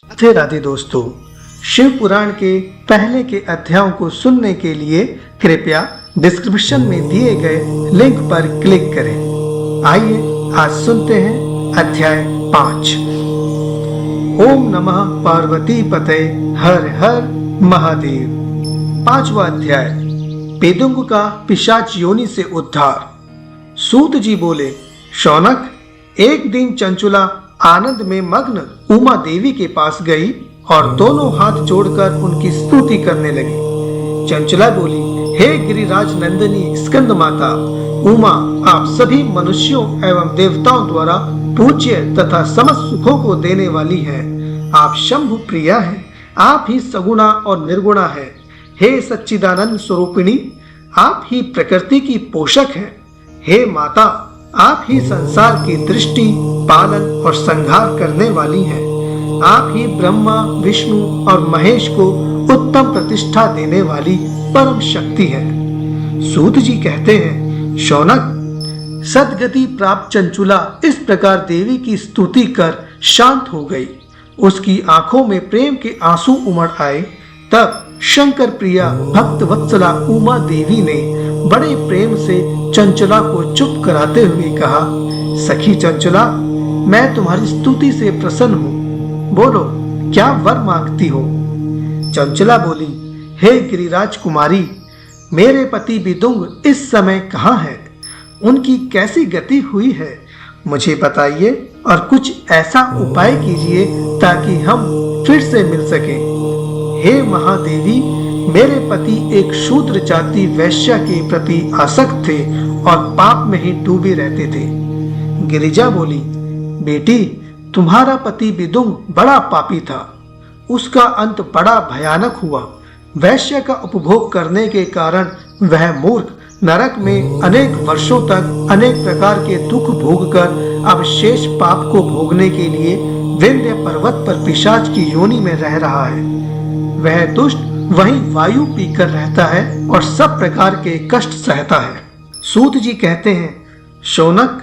राधे राधे दोस्तों, शिव पुराण के पहले के अध्यायों को सुनने के लिए कृपया डिस्क्रिप्शन में दिए गए लिंक पर क्लिक करें। आइए आज सुनते हैं अध्याय 5। ओम नमः पार्वती पते हर हर महादेव। 5वां अध्याय, पेदुंग का पिशाच योनि से उद्धार। सूत जी बोले, शौनक, एक दिन चंचुला आनंद में मग्न उमा देवी के पास गई और दोनों हाथ जोड़कर उनकी स्तुति करने लगी। चंचला बोली, हे गिरिराज नंदिनी स्कंद माता उमा, आप सभी मनुष्यों एवं देवताओं द्वारा पूज्य तथा समस्त सुखों को देने वाली हैं। आप शंभु प्रिया हैं, आप ही सगुणा और निर्गुणा हैं। हे सच्चिदानंद स्वरूपिणी, आप ही प्रकृति की पोषक हैं। हे माता, आप ही संसार की दृष्टि, पालन और संहार करने वाली हैं। आप ही ब्रह्मा, विष्णु और महेश को उत्तम प्रतिष्ठा देने वाली परम शक्ति है। सूत जी कहते हैं, शौनक, सदगति प्राप्त चंचुला इस प्रकार देवी की स्तुति कर शांत हो गई। उसकी आंखों में प्रेम के आंसू उमड़ आए। तब शंकर प्रिया भक्त वत्सला उमा देवी ने बड़े प्रेम से चंचला को चुप कराते हुए कहा, सखी चंचला, मैं तुम्हारी स्तुति से प्रसन्न हूँ। बोलो, क्या वर मांगती हो? चंचला बोली, हे गिरिराज कुमारी, मेरे पति बिदुंग इस समय कहाँ है? उनकी कैसी गति हुई है, मुझे बताइए और कुछ ऐसा उपाय कीजिए ताकि हम फिर से मिल सकें। हे महादेवी, मेरे पति एक शूद्र जाति वैश्या के प्रति आसक्त थे और पाप में ही डूबे रहते थे। गिरिजा बोली, बेटी, तुम्हारा पति बिदुंग बड़ा पापी था। उसका अंत बड़ा भयानक हुआ। वैश्य का उपभोग करने के कारण वह मूर्ख नरक में अनेक वर्षों तक अनेक प्रकार के दुख भोगकर अब शेष पाप को भोगने के लिए विंध्य पर्वत पर पिशाच की योनि में रह रहा है। वह दुष्ट वहीं वायु पीकर रहता है और सब प्रकार के कष्ट सहता है। सूत जी कहते हैं, शौनक,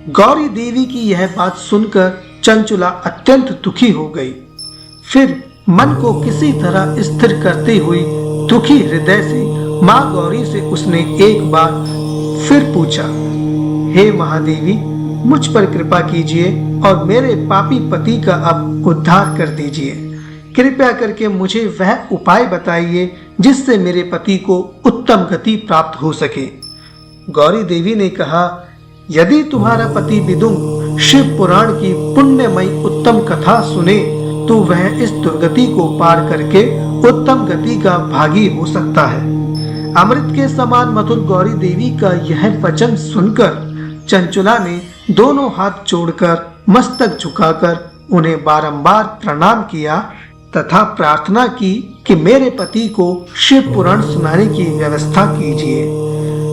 गौरी देवी की यह बात सुनकर चंचुला अत्यंत दुखी हो गई। फिर मन को किसी तरह स्थिर करते हुए दुखी हृदय से माँ गौरी से उसने एक बार फिर पूछा, हे महादेवी, मुझ पर कृपा कीजिए और मेरे पापी पति का अब उद्धार कर दीजिए। कृपया करके मुझे वह उपाय बताइए जिससे मेरे पति को उत्तम गति प्राप्त हो सके। गौरी देवी ने कहा, यदि तुम्हारा पति बिदुंग शिव पुराण की पुण्यमयी उत्तम कथा सुने तो वह इस दुर्गति को पार करके उत्तम गति का भागी हो सकता है। अमृत के समान मधुर गौरी देवी का यह वचन सुनकर चंचुला ने दोनों हाथ जोड़कर मस्तक झुकाकर उन्हें बारंबार प्रणाम किया तथा प्रार्थना की कि मेरे पति को शिव पुराण सुनाने की व्यवस्था कीजिए।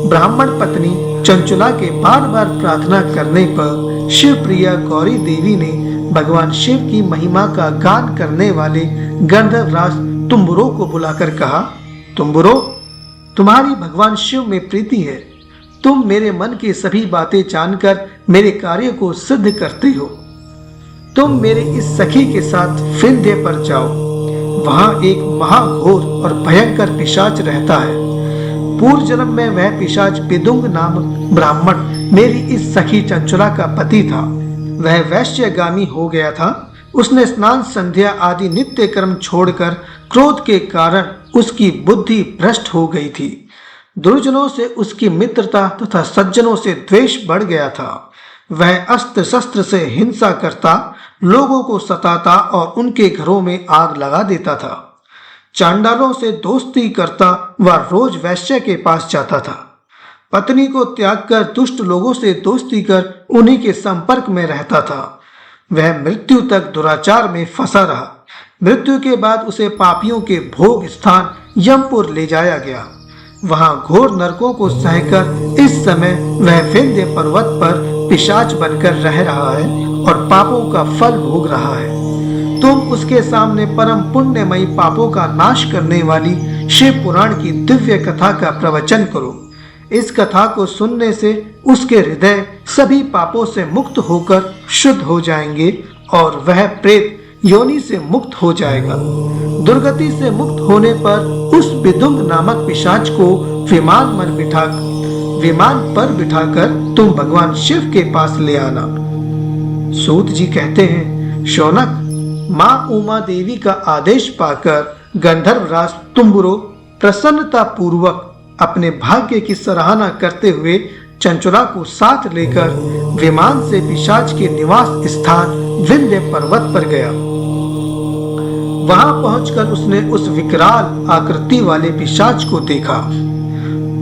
ब्राह्मण पत्नी चंचुला के बार बार प्रार्थना करने पर शिव प्रिया गौरी देवी ने भगवान शिव की महिमा का गान करने वाले गंधर्वराज तुम्बुरो को बुलाकर कहा, तुम्बुरो, तुम्हारी भगवान शिव में प्रीति है। तुम मेरे मन की सभी बातें जानकर मेरे कार्य को सिद्ध करते हो। तुम मेरे इस सखी के साथ विंध्य पर जाओ। वहां एक महाघोर और भयंकर पिशाच रहता है। पूर्व जन्म में वह पिशाच बिदुंग नामक ब्राह्मण मेरी इस सखी चंचुला का पति था। वह वैश्यगामी हो गया था। उसने स्नान संध्या आदि नित्य कर्म छोड़कर क्रोध के कारण उसकी बुद्धि भ्रष्ट हो गई थी। दुर्जनों से उसकी मित्रता तथा सज्जनों से द्वेष बढ़ गया था। वह अस्त्र शस्त्र से हिंसा करता, लोगों को सताता और उनके घरों में आग लगा देता था। चांडालों से दोस्ती करता व रोज वैश्य के पास जाता था। पत्नी को त्याग कर दुष्ट लोगों से दोस्ती कर उन्हीं के संपर्क में रहता था। वह मृत्यु तक दुराचार में फंसा रहा। मृत्यु के बाद उसे पापियों के भोग स्थान यमपुर ले जाया गया। वहां घोर नरकों को सहकर इस समय वह विंध्य पर्वत पर पिशाच बनकर रह रहा है और पापों का फल भोग रहा है। तुम उसके सामने परम पुण्यमयी पापों का नाश करने वाली शिव पुराण की दिव्य कथा का प्रवचन करो। इस कथा को सुनने से उसके हृदय सभी पापों से मुक्त होकर शुद्ध हो जाएंगे और वह प्रेत योनि से मुक्त हो जाएगा। दुर्गति से मुक्त होने पर उस विदुंग नामक पिशाच को विमान पर बिठाकर तुम भगवान शिव के पास ले आना। सूत जी कहते हैं, शौनक, माँ उमा देवी का आदेश पाकर गंधर्वराज तुम्बुरो प्रसन्नता पूर्वक अपने भाग्य की सराहना करते हुए चंचुला को साथ लेकर विमान से पिशाच के निवास स्थान विंध्य पर्वत पर गया। वहां पहुंचकर उसने उस विकराल आकृति वाले पिशाच को देखा।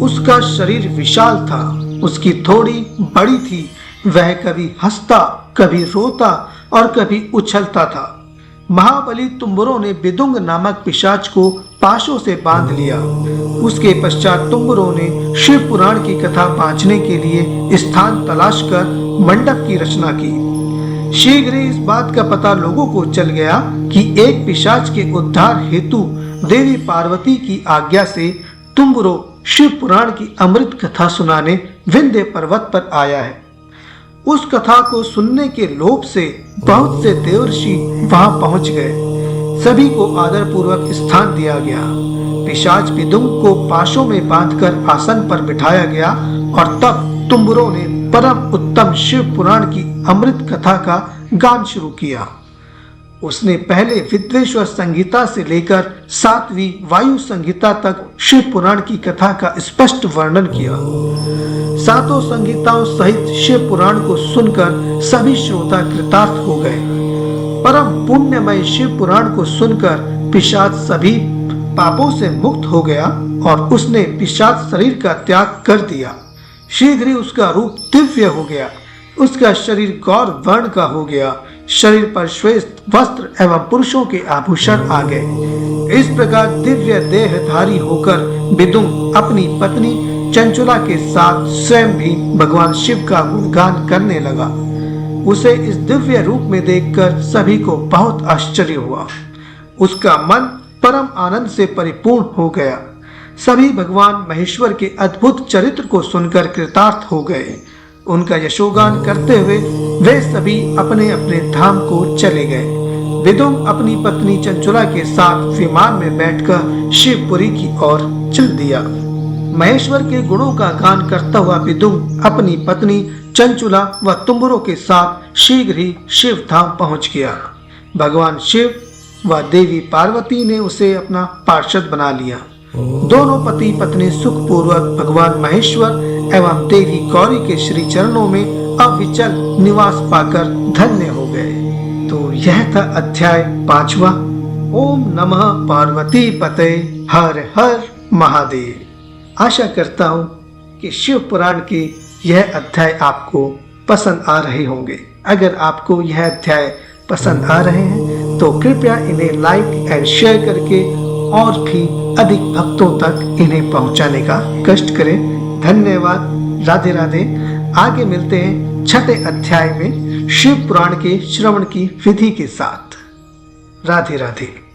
उसका शरीर विशाल था, उसकी थोड़ी बड़ी थी। वह कभी हंसता, कभी रोता और कभी उछलता था। महाबली तुम्बुरो ने विदुंग नामक पिशाच को पाशों से बांध लिया। उसके पश्चात तुम्बुरो ने शिव पुराण की कथा बांचने के लिए स्थान तलाश कर मंडप की रचना की। शीघ्र ही इस बात का पता लोगों को चल गया कि एक पिशाच के उद्धार हेतु देवी पार्वती की आज्ञा से तुम्बुरो शिव पुराण की अमृत कथा सुनाने विंध्य पर्वत पर आया है। उस कथा को सुनने के लोभ से बहुत से देवर्षि वहां पहुंच गए। सभी को आदर पूर्वक स्थान दिया गया। पिशाच विदुंग को पाशों में बांधकर आसन पर बिठाया गया और तब तुम्बुरो ने परम उत्तम शिव पुराण की अमृत कथा का गान शुरू किया। उसने पहले विद्वेश्वर संहिता से लेकर 7वीं वायु संहिता तक शिव पुराण की कथा का स्पष्ट वर्णन किया। 7 संहिताओं सहित शिव पुराण को सुनकर सभी श्रोता कृतार्थ हो गए। परम पुण्यमय शिव पुराण को सुनकर पिशाच सभी पापों से मुक्त हो गया और उसने पिशाच शरीर का त्याग कर दिया। शीघ्र ही उसका रूप दिव्य हो गया। उसका शरीर गौर वर्ण का हो गया। शरीर पर श्वेत वस्त्र एवं पुरुषों के आभूषण आ गए। इस प्रकार दिव्य देहधारी होकर विदुंग अपनी पत्नी चंचुला के साथ स्वयं भी भगवान शिव का गुणगान करने लगा। उसे इस दिव्य रूप में देखकर सभी को बहुत आश्चर्य हुआ। उसका मन परम आनंद से परिपूर्ण हो गया। सभी भगवान महेश्वर के अद्भुत चरित्र को सुनकर कृतार्थ हो गए। उनका यशोगान करते हुए वे सभी अपने अपने धाम को चले गए। विदुंग अपनी पत्नी चंचुला के साथ विमान में बैठकर शिवपुरी की ओर चल दिया। महेश्वर के गुणों का गान करता हुआ विदुंग अपनी पत्नी चंचुला व तुम्बुरो के साथ शीघ्र ही शिव धाम पहुंच गया। भगवान शिव व देवी पार्वती ने उसे अपना पार्षद बना लिया। दोनों पति पत्नी सुखपूर्वक भगवान महेश्वर एवं देवी गौरी के श्री चरणों में अविचल निवास पाकर धन्य हो गए। तो यह था अध्याय 5वां। ओम नमः पार्वती पते, हर हर महादेव। आशा करता हूँ कि शिव पुराण के यह अध्याय आपको पसंद आ रहे होंगे। अगर आपको यह अध्याय पसंद आ रहे हैं तो कृपया इन्हें लाइक एंड शेयर करके और भी अधिक भक्तों तक इन्हें पहुंचाने का कष्ट करें। धन्यवाद। राधे राधे। आगे मिलते हैं 6ठे अध्याय में शिव पुराण के श्रवण की विधि के साथ। राधे राधे।